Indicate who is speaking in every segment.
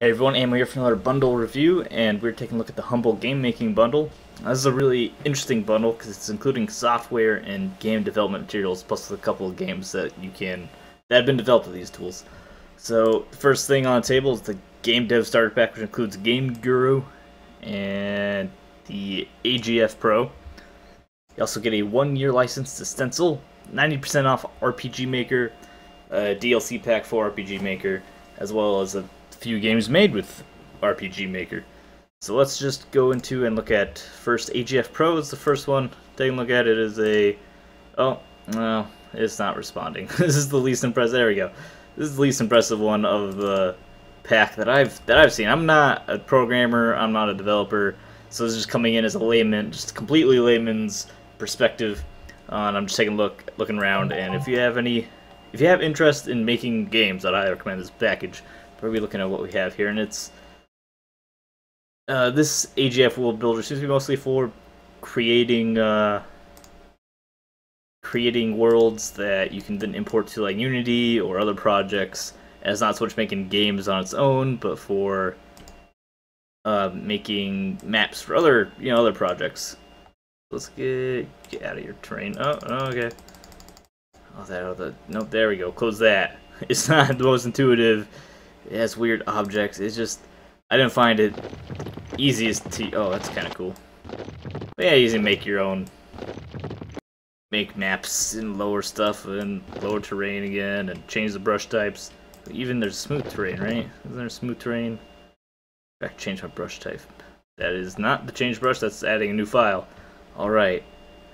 Speaker 1: Hey everyone, Amo here for another bundle review, and we're taking a look at the Humble Game Making Bundle. This is a really interesting bundle because it's including software and game development materials, plus a couple of games that have been developed with these tools. So the first thing on the table is the Game Dev Starter Pack, which includes Game Guru and the AGF Pro. You also get a 1-year license to Stencil, 90% off RPG Maker, a DLC pack for RPG Maker, as well as a few games made with RPG Maker. So let's just go into and look at first AGF Pro is the first one. Taking a look at it is a no, it's not responding. This is the least impressive. There we go. This is the least impressive one of the pack that I've seen. I'm not a programmer. I'm not a developer. So this is just coming in as a layman, just completely layman's perspective. And I'm just taking looking around. And if you have interest in making games, I recommend this package. We'll be looking at what we have here, and it's this AGF World Builder seems to be mostly for creating worlds that you can then import to like Unity or other projects. And it's not so much making games on its own, but for making maps for other projects. Let's get out of your terrain. Oh, okay. Nope. There we go. Close that. It's not the most intuitive. It has weird objects. It's just, I didn't find it easiest to. Oh, that's kind of cool. But yeah, easy to make your own. Make maps and lower stuff and lower terrain again and change the brush types. Even there's smooth terrain, right? Isn't there smooth terrain? I can change my brush type. That is not the change brush. That's adding a new file. All right.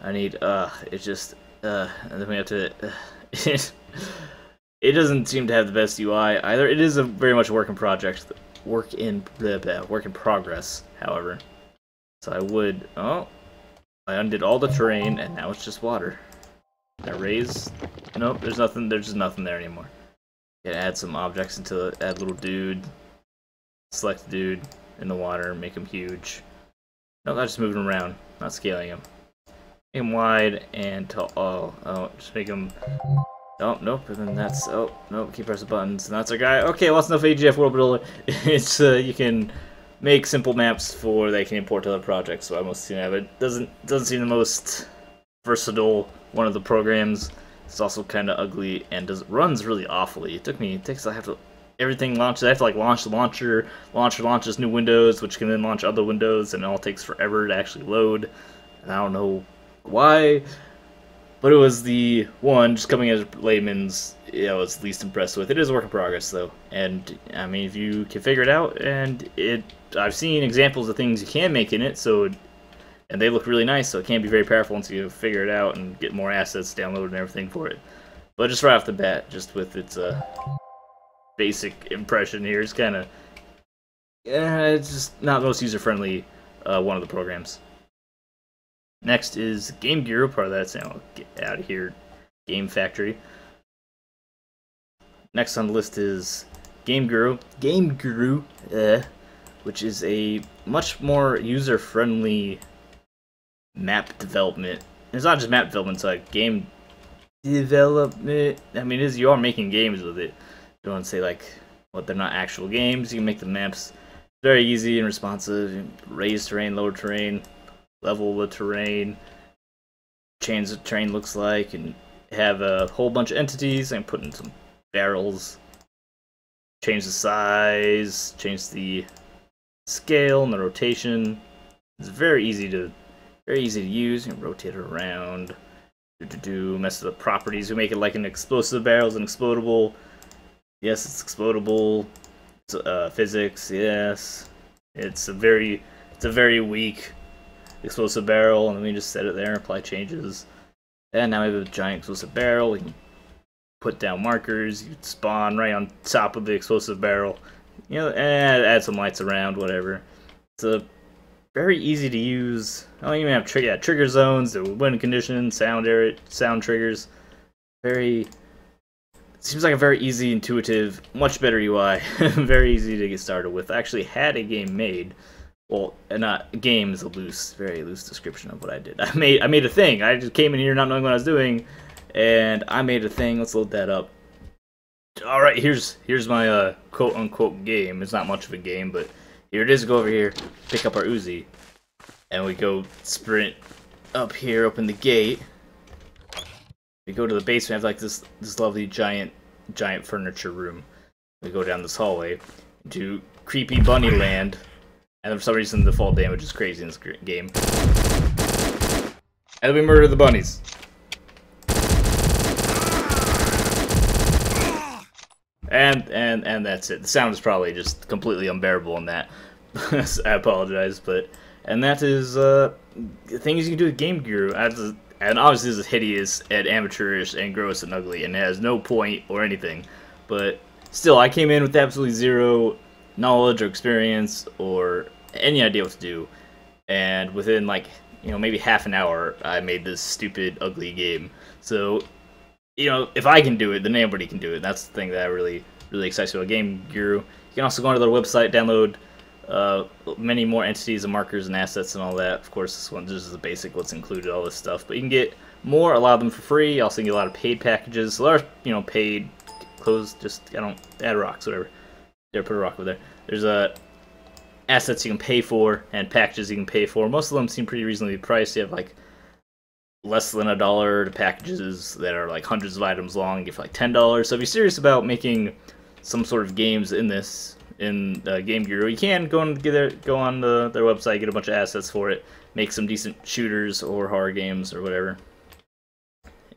Speaker 1: I need. It's just. And then we have to. It doesn't seem to have the best UI either. It is a very much a work in progress, however. So I undid all the terrain and now it's just water. Can I raise? Nope, there's just nothing there anymore. Can add some objects into it, add little dude, select dude in the water, make him huge. No, not just moving him around, not scaling him. Make him wide and tall. Just make him. Oh, nope, and then that's, oh, nope, keep pressing buttons, and that's our guy. Okay, well, that's enough AGF World Builder. It's, you can make simple maps that you can import to other projects, so I must see that, but it doesn't seem the most versatile one of the programs. It's also kind of ugly, and runs really awfully. Everything launches, I have to, like, launch the launcher launches new windows, which can then launch other windows, and it all takes forever to actually load, and I don't know why. But it was the one, just coming as layman's, I was least impressed with. It is a work in progress, though. And, I mean, if you can figure it out, I've seen examples of things you can make in it, and they look really nice, so it can be very powerful once you figure it out and get more assets downloaded and everything for it. But just right off the bat, just with its basic impression here, it's kind of, it's just not the most user-friendly one of the programs. Next is Game Guru, part of that, so I'll get out of here, Game Factory. Next on the list is Game Guru, which is a much more user-friendly map development. It's not just map development, it's like game development. I mean, you are making games with it. You don't want to say like, they're not actual games. You can make the maps very easy and responsive. You raise terrain, lower terrain, level the terrain, change the terrain looks like, and have a whole bunch of entities and put in some barrels, change the size, change the scale and the rotation. It's very easy to use. You can rotate it around, mess with the properties. We make it like an explosive barrel is an explodable. Yes, it's explodable. It's, physics, yes. It's a very weak explosive barrel, and then we just set it there and apply changes. And now we have a giant explosive barrel. We can put down markers. You spawn right on top of the explosive barrel. And add some lights around, whatever. It's a very easy to use. I don't even have trigger zones, the wind conditions, sound triggers. Seems like a very easy, intuitive, much better UI. Very easy to get started with. I actually had a game made. Well, game is a very loose description of what I did. I made a thing. I just came in here not knowing what I was doing, and I made a thing. Let's load that up. All right, here's my quote unquote game. It's not much of a game, but here it is. Go over here, pick up our Uzi, and we go sprint up here, open the gate. We go to the basement. We have like this lovely giant furniture room. We go down this hallway to creepy bunny land, and for some reason the fall damage is crazy in this game. And we murder the bunnies. And that's it. The sound is probably just completely unbearable in that. I apologize, and that is things you can do with Game Guru. And obviously this is hideous and amateurish and gross and ugly and it has no point or anything. But still, I came in with absolutely zero knowledge or experience or any idea what to do. And within like, maybe half an hour, I made this stupid, ugly game. So, if I can do it, then anybody can do it. That's the thing that really excites me about Game Guru. You can also go onto their website, download many more entities and markers and assets and all that. Of course, this is the basic, what's included, all this stuff. But you can get more, a lot of them for free. You also get a lot of paid packages. So there are, paid clothes, just, add rocks, whatever. There, put a rock over there. There's assets you can pay for and packages you can pay for. Most of them seem pretty reasonably priced. You have like less than $1 to packages that are like hundreds of items long. You get for like $10. So if you're serious about making some sort of games in Game Guru, you can go on their website, get a bunch of assets for it, make some decent shooters or horror games or whatever.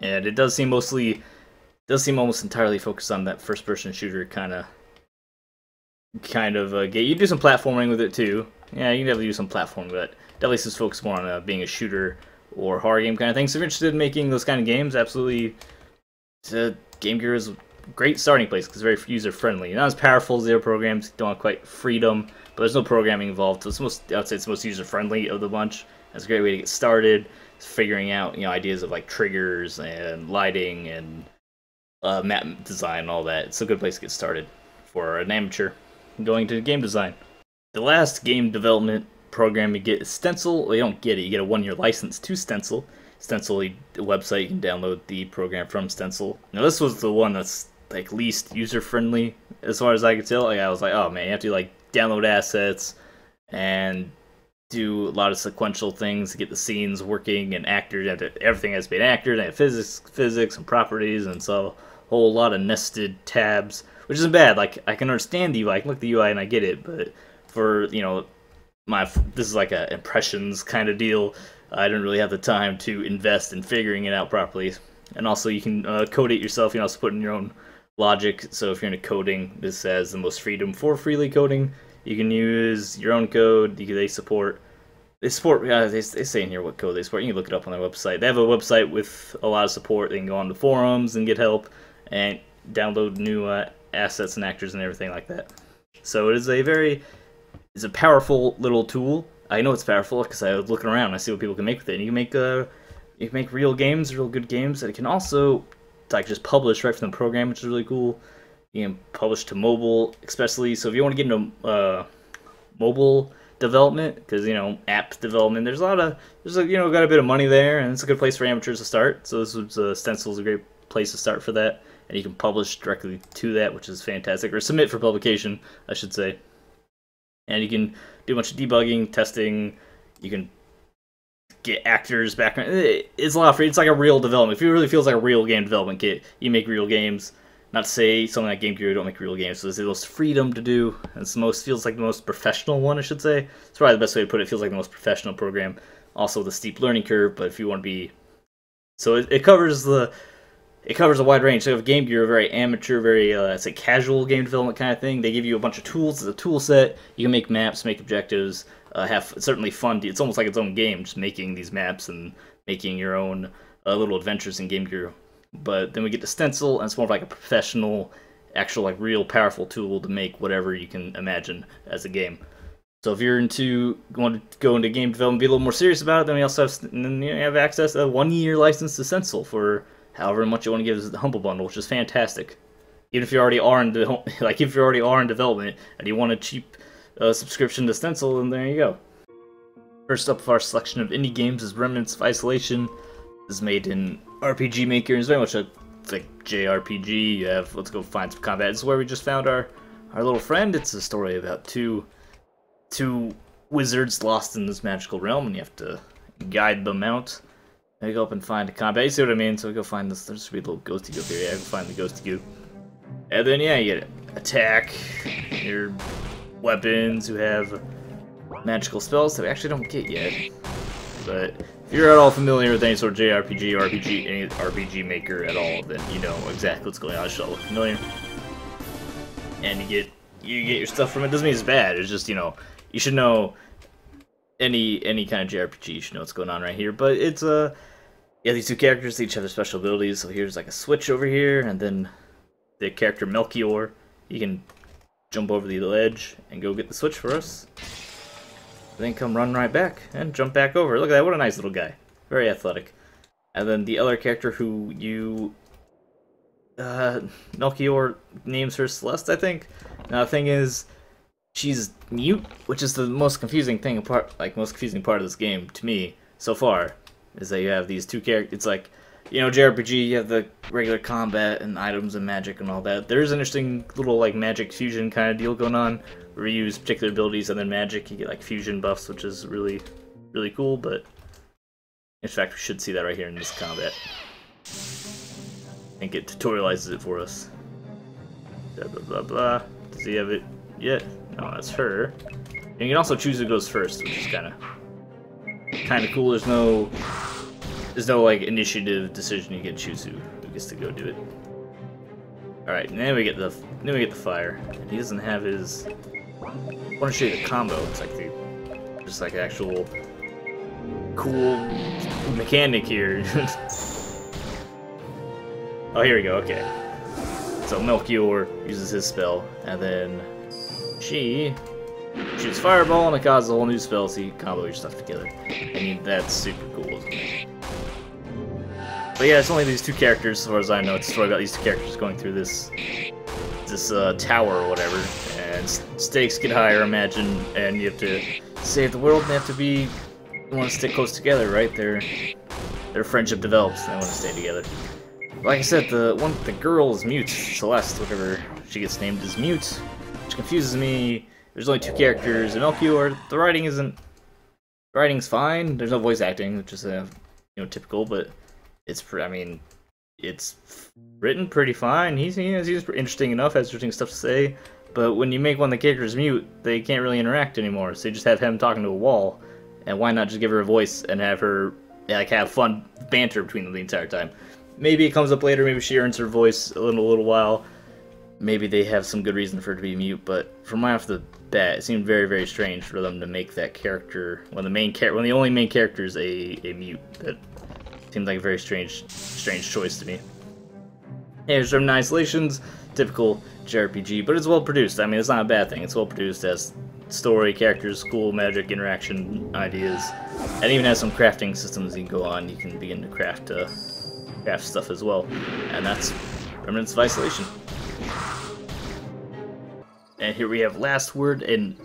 Speaker 1: And it does seem almost entirely focused on that first-person shooter kind of game. You do some platforming with it too. Yeah, you can definitely do some platforming, but definitely just focus more on being a shooter or horror game kind of thing. So if you're interested in making those kind of games, absolutely, Game Guru is a great starting place because it's very user-friendly. Not as powerful as the other programs, don't have quite freedom, but there's no programming involved. So I would say it's the most user-friendly of the bunch. It's a great way to get started. It's figuring out ideas of like triggers and lighting and map design and all that. It's a good place to get started for an amateur going to game design. The last game development program you get is Stencil. Well, you don't get it. You get a 1-year license to Stencil. Stencil, the website, you can download the program from Stencil. Now this was the one that's like least user-friendly as far as I could tell. Like, I was like, oh man, you have to like download assets and do a lot of sequential things to get the scenes working and actors. Everything has to be an actor, and physics and properties, and so a whole lot of nested tabs, which isn't bad. Like, I can understand the UI, I can look at the UI and I get it, but for this is like a impressions kind of deal. I didn't really have the time to invest in figuring it out properly. And also you can code it yourself. You can also put in your own logic. So if you're into coding, this has the most freedom for freely coding. You can use your own code. They support. They say in here what code they support. You can look it up on their website. They have a website with a lot of support. They can go on the forums and get help and download new assets and actors and everything like that. So it is it's a powerful little tool. I know it's powerful because I was looking around and I see what people can make with it. And you can make real games, real good games, and it can also like just publish right from the program, which is really cool. You can publish to mobile, especially. So if you want to get into mobile development, because app development, there's got a bit of money there, and it's a good place for amateurs to start. So this was Stencil is a great place to start for that, and you can publish directly to that, which is fantastic, or submit for publication, I should say. And you can do a bunch of debugging, testing. You can get actors, background. It's a lot free. It's like a real development. If it really feels like a real game development kit, you make real games. Not to say something like Game Guru don't make real games. So it's the most freedom to do. It's feels like the most professional one, I should say. It's probably the best way to put it. It feels like the most professional program. Also the steep learning curve, but if you want to be, so it covers a wide range. So if Game Guru, very amateur, very it's a casual game development kind of thing. They give you a bunch of tools as a tool set. You can make maps, make objectives, have certainly fun. It's almost like its own game, just making these maps and making your own little adventures in Game Guru. But then we get to Stencil, and it's more of like a professional, actual like real powerful tool to make whatever you can imagine as a game. So if you're want to go into game development, be a little more serious about it, then we also have access to a 1-year license to Stencil for however much you want to give as the Humble Bundle, which is fantastic. Even if you already are in development and you want a cheap subscription to Stencil, then there you go. First up of our selection of indie games is Remnants of Isolation. This is made in RPG Maker, and it's very much a like JRPG. You have let's go find some combat. This is where we just found our little friend. It's a story about two wizards lost in this magical realm, and you have to guide them out. And we go up and find a combat. You see what I mean? So we go find this. There should be a little ghosty goo here. Yeah, go find the ghosty goo. And then yeah, you get attack. Your weapons who have magical spells that we actually don't get yet. But if you're at all familiar with any sort of JRPG, RPG, any RPG maker at all, then you know exactly what's going on. It should all look familiar. And you get your stuff from it. Doesn't mean it's bad. It's just, you know, you should know any kind of JRPG. You should know what's going on right here. But it's yeah, these two characters each have their special abilities. So here's like a switch over here, and then the character Melchior, he can jump over the ledge and go get the switch for us. Then come run right back and jump back over. Look at that, what a nice little guy. Very athletic. And then the other character who you... Melchior names her Celeste, I think. Now the thing is, she's mute, which is the most confusing thing most confusing part of this game to me so far, is that you have these two characters. It's like, you know, JRPG, you have the regular combat and items and magic and all that. There's an interesting little like magic fusion kind of deal going on, where you use particular abilities and then magic, you get like fusion buffs, which is really, really cool. But in fact, we should see that right here in this combat. I think it tutorializes it for us. Blah blah blah blah. Does he have it yet? No, that's her. And you can also choose who goes first, which is kind of cool. There's no like initiative decision. You can choose who gets to go do it. All right, and then we get the fire. And he doesn't have his. I want to show you the combo. It's like just like actual cool mechanic here. Oh, here we go. Okay. So Melchior uses his spell, and then she shoots fireball, and it causes a whole new spell. So you combo your stuff together. I mean, that's super cool, isn't it? But yeah, it's only these two characters, as far as I know. It's a story about these two characters going through this tower or whatever, and stakes get higher, imagine, and you have to save the world, and they have to be, they want to stick close together, right? Their friendship develops, and they want to stay together. Like I said, the girl is mute, Celeste, whatever she gets named, is mute, which confuses me. There's only two characters, and Melchior, the writing's fine. There's no voice acting, which is typical, but it's written pretty fine. He's interesting enough, has interesting stuff to say. But when you make one of the characters mute, they can't really interact anymore. So you just have him talking to a wall, and why not just give her a voice and have her like have fun banter between them the entire time? Maybe it comes up later. Maybe she earns her voice in a little while. Maybe they have some good reason for her to be mute. But from right off the bat, it seemed very, very strange for them to make that character when the only main character is a mute. That seemed like a very strange choice to me. Here's Remnants of Isolations, typical JRPG, but it's well produced. I mean, it's not a bad thing. It's well produced, has story, characters, cool magic, interaction, ideas, and even has some crafting systems you can go on. You can begin to craft stuff as well, and that's Remnants of Isolation. And here we have Last Word, and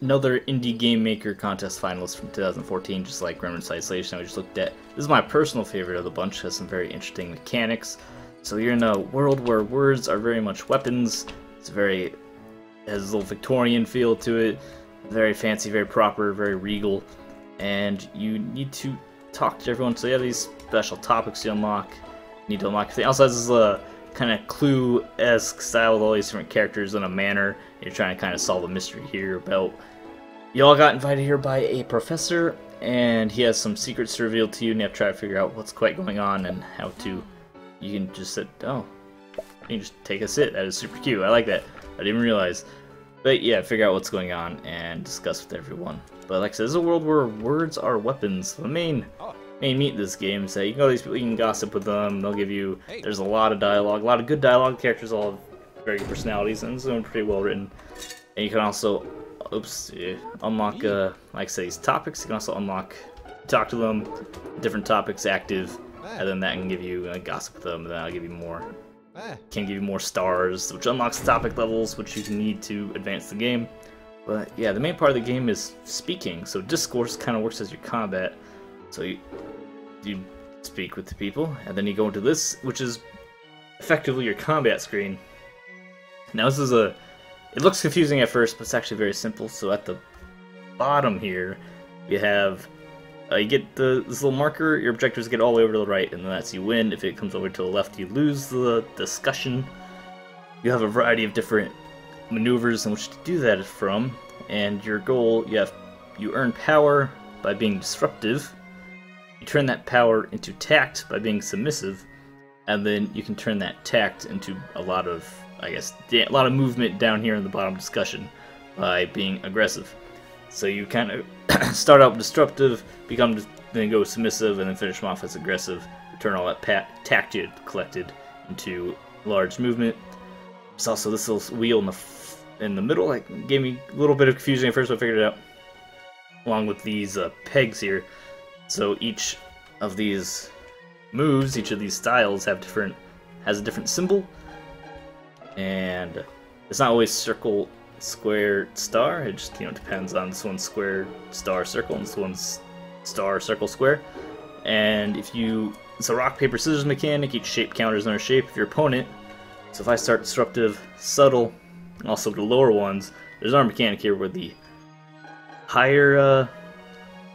Speaker 1: another indie game maker contest finalist from 2014, just like Remnants of Isolation we just looked at. This is my personal favorite of the bunch. Has some very interesting mechanics. So you're in a world where words are very much weapons. Has a little Victorian feel to it. Very fancy, very proper, very regal. And you need to talk to everyone. So you have these special topics you unlock. You need to unlock. It also has this kind of Clue-esque style with all these different characters in a manner. You're trying to kind of solve a mystery here about. You all got invited here by a professor, and he has some secrets to reveal to you, and you have to try to figure out what's quite going on and how to. You can just sit. Oh, you can just take a sit. That is super cute. I like that. I didn't realize. But yeah, figure out what's going on and discuss with everyone. But like I said, this is a world where words are weapons. The main meat in this game is that you can go to these people, you can gossip with them. They'll give you. There's a lot of dialogue, a lot of good dialogue. Characters all have very good personalities, and it's pretty well written. And you can also, unlock like I say, these topics. You can also talk to them, different topics active. And then that can give you gossip with them, and then I'll give you more. Can give you more stars, which unlocks topic levels, which you can need to advance the game. But yeah, the main part of the game is speaking. So discourse kind of works as your combat. So you speak with the people, and then you go into this, which is effectively your combat screen. Now this is it looks confusing at first, but it's actually very simple. So at the bottom here, you have, you get this little marker, your objectives get all the way over to the right, and then that's you win. If it comes over to the left, you lose the discussion. You have a variety of different maneuvers in which to do that from, and your goal, you earn power by being disruptive. You turn that power into tact by being submissive, and then you can turn that tact into a lot of, I guess, a lot of movement down here in the bottom discussion by being aggressive. So you kind of start out disruptive, then go submissive, and then finish them off as aggressive. Turn all that tact you had collected into large movement. There's also this little wheel in the middle that gave me a little bit of confusion at first, but I figured it out. Along with these pegs here. So each of these moves, each of these styles has a different symbol. And it's not always circle, square, star. It just depends on this one's square, star, circle, and this one's star, circle, square. And it's a rock, paper, scissors mechanic. Each shape counters another shape of your opponent. So if I start disruptive, subtle, and also the lower ones, there's our mechanic here where the higher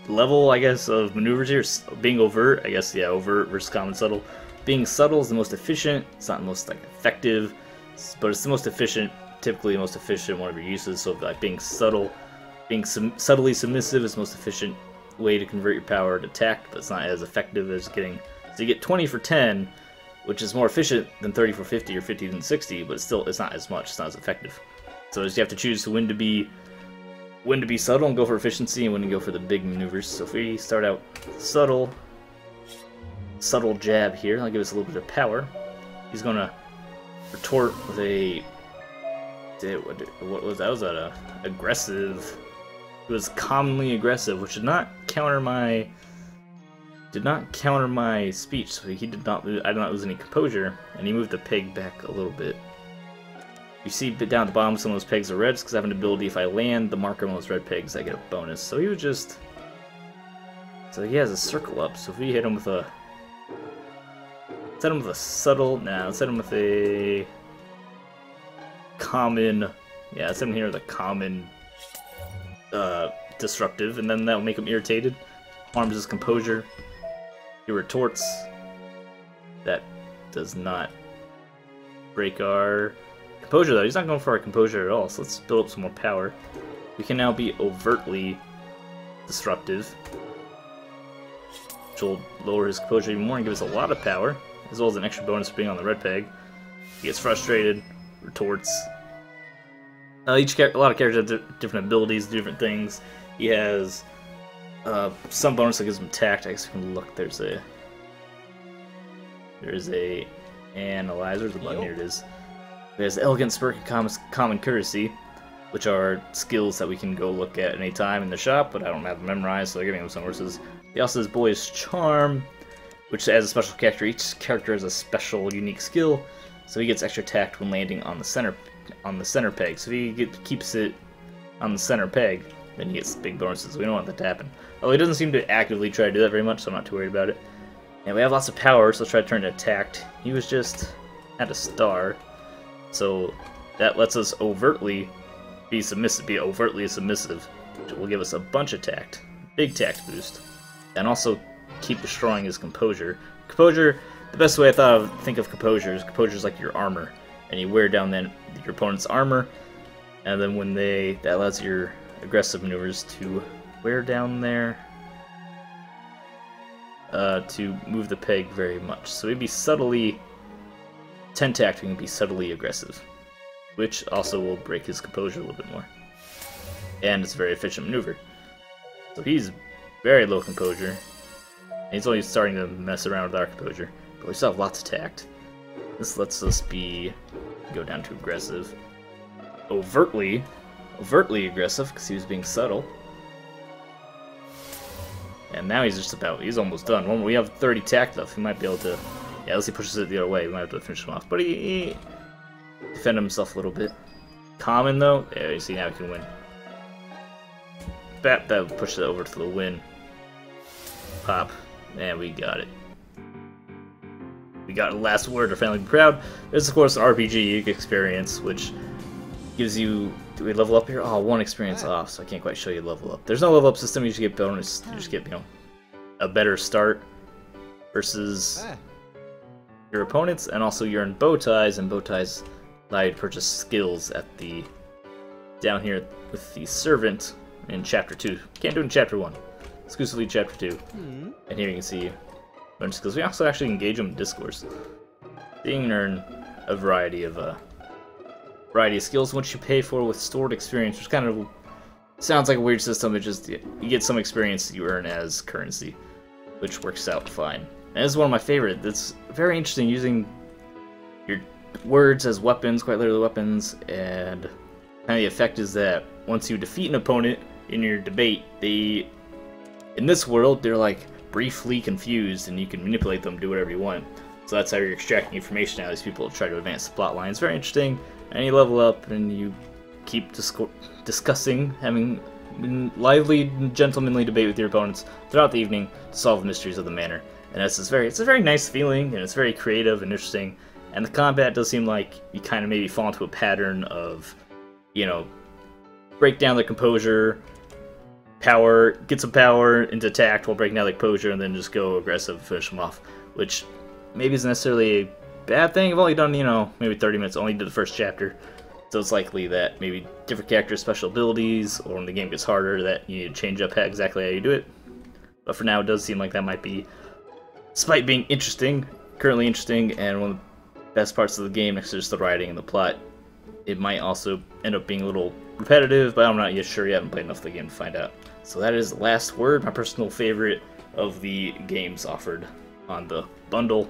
Speaker 1: level, I guess, of maneuvers here, being overt, I guess, yeah, overt versus common subtle. Being subtle is the most efficient. It's not the most effective, but it's the most efficient, typically the most efficient one of your uses. So like being subtle, subtly submissive is the most efficient way to convert your power to tact, but it's not as effective as getting. So you get 20 for 10, which is more efficient than 30 for 50 or 50 than 60, but it's not as much. It's not as effective. So you have to choose when to be subtle and go for efficiency, and when to go for the big maneuvers. So if we start out subtle jab here, that'll give us a little bit of power. He's gonna retort with a what was that? Was that aggressive? It was commonly aggressive, which did not counter my speech. So I did not lose any composure, and he moved the peg back a little bit. You see down at the bottom, some of those pegs are red, because I have an ability, if I land the marker on those red pegs, I get a bonus. So he has a circle up, so if we hit him with a subtle, let's hit him with a common, let's hit him here with a common disruptive, and then that'll make him irritated. Harms his composure. He retorts. That does not break our composure, though. He's not going for our composure at all, so let's build up some more power. We can now be overtly disruptive, which will lower his composure even more and give us a lot of power, as well as an extra bonus for being on the red peg. He gets frustrated, retorts. A lot of characters have different abilities, different things. He has some bonus that gives him tact. I guess we can look. There's a analyzer. The button, here it is. There's elegant smirk and common courtesy, which are skills that we can go look at any time in the shop, but I don't have them memorized, so they're giving them some verses. He also has boyish charm, which adds a special character. Each character has a special, unique skill, so he gets extra tact when landing on the center peg. So if he keeps it on the center peg, then he gets big bonuses. We don't want that to happen. Although he doesn't seem to actively try to do that very much, so I'm not too worried about it. And we have lots of power, so let's try to turn it to tact. He was just at a star, so that lets us overtly be overtly submissive, which will give us a bunch of tact, big tact boost, and also keep destroying his composure. Composure, the best way I thought of think of composure is like your armor, and you wear down then your opponent's armor, and then when that allows your aggressive maneuvers to wear down there, to move the peg very much. So we'd be subtly 10 tact, we can be subtly aggressive, which also will break his composure a little bit more. And it's a very efficient maneuver. So he's very low composure. And he's only starting to mess around with our composure, but we still have lots of tact. This lets us go down to aggressive. Overtly aggressive, because he was being subtle. And now he's almost done. When we have 30 tact left, we might be able to, unless he pushes it the other way, we might have to finish him off. But he defended himself a little bit. Common, though, there, you see, now he can win. That will push it over to the win. Pop, and we got it. we got a last word, our family be proud. There's of course an RPG experience, which gives you, do we level up here? Oh, 1 experience off, so I can't quite show you level up. There's no level up system, you just get bonus, you just get, you know, a better start versus your opponents, and also you earn bow ties, and bow ties allow you to purchase skills at the, down here with the servant in chapter 2. Can't do it in chapter 1, exclusively chapter 2. And here you can see bonus skills. We also actually engage them in discourse. You can earn a variety of skills, which you pay for with stored experience, which kind of sounds like a weird system. It just, you get some experience you earn as currency, which works out fine. And this is one of my favorites. It's very interesting using your words as weapons, quite literally weapons, and kind of the effect is that once you defeat an opponent in your debate, they, in this world, they're like briefly confused, and you can manipulate them, do whatever you want. So that's how you're extracting information out of these people to try to advance the plot line. It's very interesting, and you level up, and you keep discussing, having lively, gentlemanly debate with your opponents throughout the evening to solve the mysteries of the manor. And it's a very nice feeling, and it's very creative and interesting. And the combat does seem like you kind of maybe fall into a pattern of, you know, break down their composure, power, get some power into tact while breaking down their composure, and then just go aggressive, finish them off. Which maybe isn't necessarily a bad thing. I've only done, you know, maybe 30 minutes, only did the first chapter. So it's likely that maybe different characters' special abilities, or when the game gets harder, that you need to change up exactly how you do it. But for now, it does seem like that might be, despite being interesting, currently interesting, and one of the best parts of the game next to just the writing and the plot, it might also end up being a little repetitive, but I'm not yet sure. You haven't played enough of the game to find out. So that is Last Word, my personal favorite of the games offered on the bundle.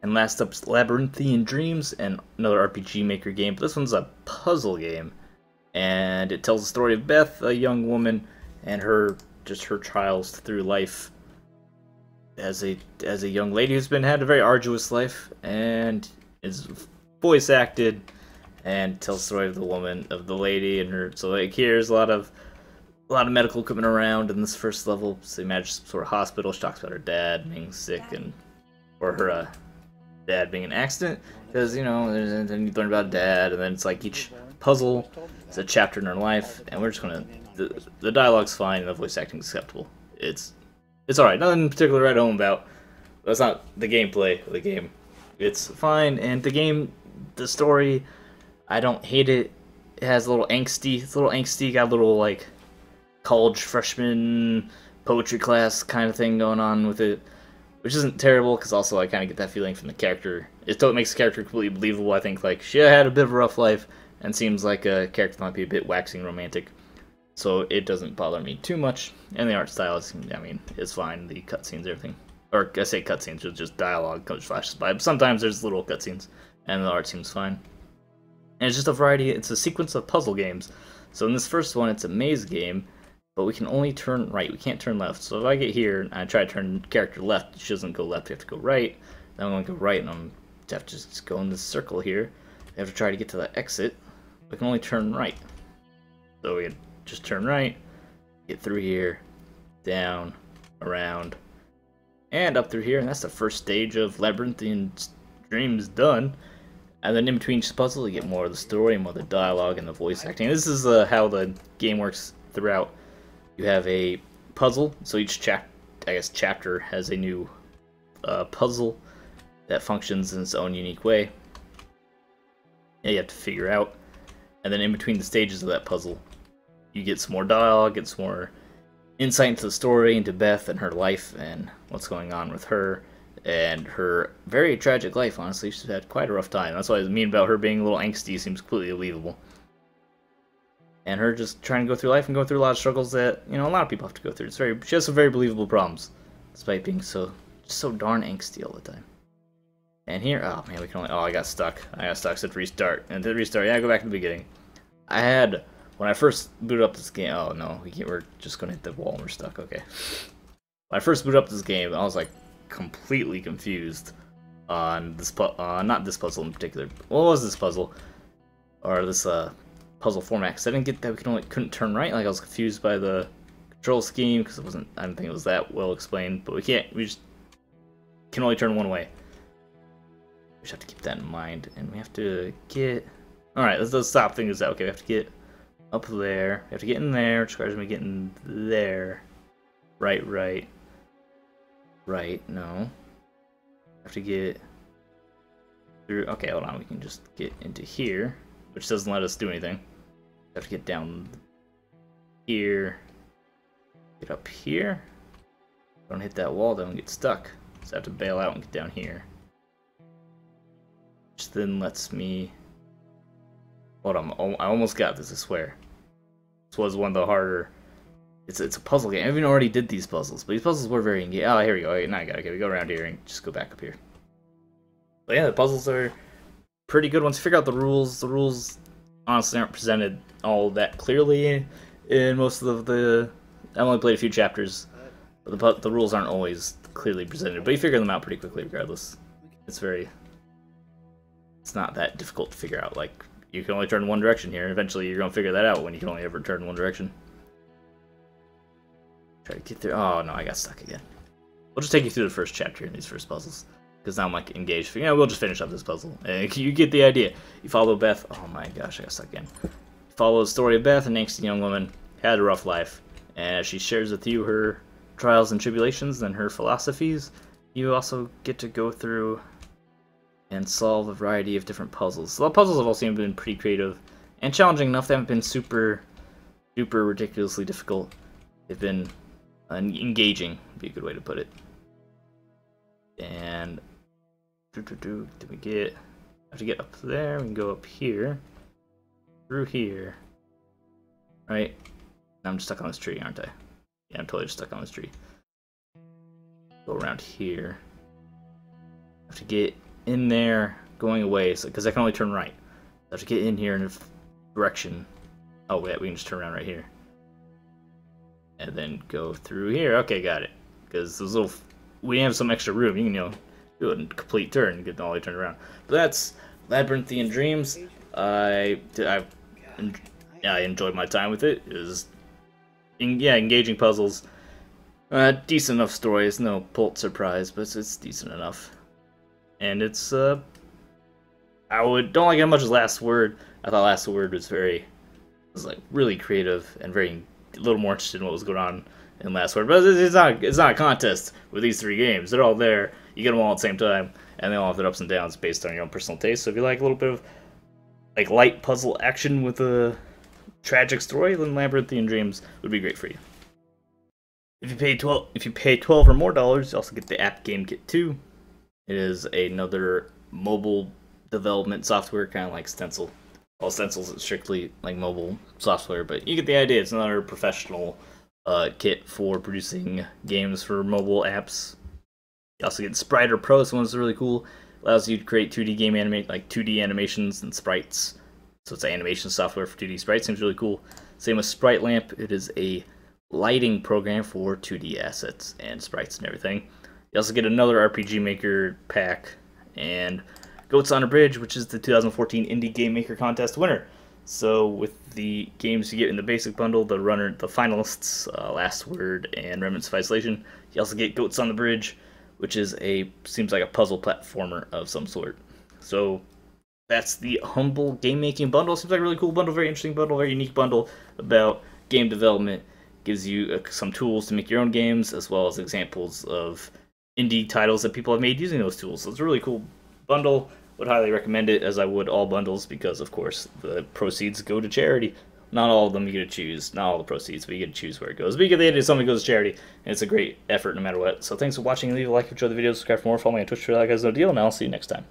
Speaker 1: And last up's Labyrinthian Dreams, and another RPG Maker game, but this one's a puzzle game. And it tells the story of Beth, a young woman, and her trials through life as a young lady who's had a very arduous life, and is voice acted, and tells the story of the lady and her. So like here's a lot of medical equipment around in this first level. So you imagine some sort of hospital. She talks about her dad being sick, or her dad being in an accident, because, you know, then you learn about dad, and then it's like each puzzle is a chapter in her life, and we're just gonna, the dialogue's fine and the voice acting's acceptable. It's alright, nothing in particular to write home about. That's not the gameplay of the game. It's fine, and the story, I don't hate it. It has a little angsty, got a little like college freshman poetry class kind of thing going on with it, which isn't terrible, because also I kind of get that feeling from the character. It makes the character completely believable. I think like she had a bit of a rough life, and seems like a character that might be a bit waxing romantic, so it doesn't bother me too much. And the art style is, I mean, it's fine. The cutscenes, everything, or I say cutscenes, it's just dialogue comes flashes by. But sometimes there's little cutscenes, and the art seems fine. And it's just a variety. It's a sequence of puzzle games. So in this first one, it's a maze game, but we can only turn right. We can't turn left. So if I get here and I try to turn character left, she doesn't go left. You have to go right. Then I'm going to go right, and I'm have to just go in this circle here. I have to try to get to the exit. We can only turn right. So we just turn right, get through here, down, around, and up through here. And that's the first stage of Labyrinthian Dreams done. And then in between each puzzle, you get more of the story, more of the dialogue, and the voice acting. This is how the game works throughout. You have a puzzle, so each chapter has a new puzzle that functions in its own unique way. And you have to figure out. And then in between the stages of that puzzle, you get some more dialogue, get some more insight into the story, into Beth and her life, and what's going on with her, and her very tragic life. Honestly, she's had quite a rough time. That's what I mean about her being a little angsty. Seems completely believable. And her just trying to go through life and go through a lot of struggles that, you know, a lot of people have to go through. She has some very believable problems, despite being so darn angsty all the time. And here, oh man, we can only, I got stuck. Said restart. And did restart, yeah, go back to the beginning. When I first booted up this game, oh no, we're just gonna hit the wall and we're stuck, okay. When I first booted up this game, I was like completely confused on this, not this puzzle in particular. What was this puzzle? Or this, puzzle format, because I didn't get that we couldn't turn right. Like I was confused by the control scheme, because I didn't think it was that well explained, but we just can only turn one way. We just have to keep that in mind, and we have to get... Alright, let's stop things out. Okay, we have to get up there. We have to get in there, which requires me getting there. Right, no. I have to get through... Okay, hold on, we can just get into here, which doesn't let us do anything. We have to get down here. Get up here. Don't hit that wall, don't get stuck. So I have to bail out and get down here. Which then lets me... Hold on, I almost got this, I swear. This was one of the harder... It's a puzzle game. I even already did these puzzles, but these puzzles were very engaging. Oh, here we go. Okay, now I got it. Okay, we go around here and just go back up here. But yeah, the puzzles are pretty good once you figure out the rules. The rules honestly aren't presented all that clearly in most of the... I only played a few chapters, but the rules aren't always clearly presented. But you figure them out pretty quickly regardless. It's not that difficult to figure out. Like, you can only turn one direction here. Eventually you're going to figure that out when you can only ever turn one direction. Try to get through. Oh no, I got stuck again. We'll just take you through the first chapter in these first puzzles, because now I'm like engaged. Yeah, we'll just finish up this puzzle. You get the idea. You follow Beth. Oh my gosh, I got stuck again. You follow the story of Beth, an angsty young woman, had a rough life, and as she shares with you her trials and tribulations and her philosophies, you also get to go through and solve a variety of different puzzles. So the puzzles have all seemed been pretty creative and challenging enough. They haven't been super ridiculously difficult. They've been engaging, would be a good way to put it. And do we have to get up there? We can go up here, through here, right? I'm just stuck on this tree, aren't I? Yeah, I'm totally just stuck on this tree. Go around here. I have to get in there, going away, because I can only turn right. I have to get in here in a direction. Oh wait, we can just turn around right here. And then go through here. Okay, got it. Because those little... We have some extra room. You can, do it in a complete turn and get all the way turned around. But that's Labyrinthian Dreams. I enjoyed my time with it. It was... engaging puzzles. Decent enough story. It's no Pulitzer Prize, but it's decent enough. And it's, don't like it as much as Last Word. I thought Last Word was like really creative and very a little more interested in what was going on in Last Word. But it's not a contest with these three games. They're all there. You get them all at the same time, and they all have their ups and downs based on your own personal taste. So if you like a little bit of like light puzzle action with a tragic story, then Labyrinthian Dreams would be great for you. If you pay 12 or more dollars, you also get the app Game Kit 2. It is another mobile development software, kind of like Stencil. Well, Stencil's strictly like mobile software, but you get the idea. It's another professional kit for producing games for mobile apps. You also get Spriter Pro. This one's really cool. Allows you to create 2D game like 2D animations and sprites. So it's animation software for 2D sprites. Seems really cool. Same with Sprite Lamp. It is a lighting program for 2D assets and sprites and everything. You also get another RPG Maker pack and Goats on a Bridge, which is the 2014 Indie Game Maker Contest winner. So with the games you get in the basic bundle, the finalists, Last Word and Remnants of Isolation, you also get Goats on the Bridge, which is seems like a puzzle platformer of some sort. So that's the Humble Game Making Bundle. Seems like a really cool bundle, very interesting bundle, very unique bundle about game development. Gives you some tools to make your own games, as well as examples of indie titles that people have made using those tools. So it's a really cool bundle. Would highly recommend it, as I would all bundles, because of course the proceeds go to charity. Not all of them you get to choose, not all the proceeds, but you get to choose where it goes. But you get the idea, something goes to charity, and it's a great effort no matter what. So thanks for watching. Leave a like if you enjoyed the video, subscribe for more, follow me on Twitch for that, guys. No deal, and I'll see you next time.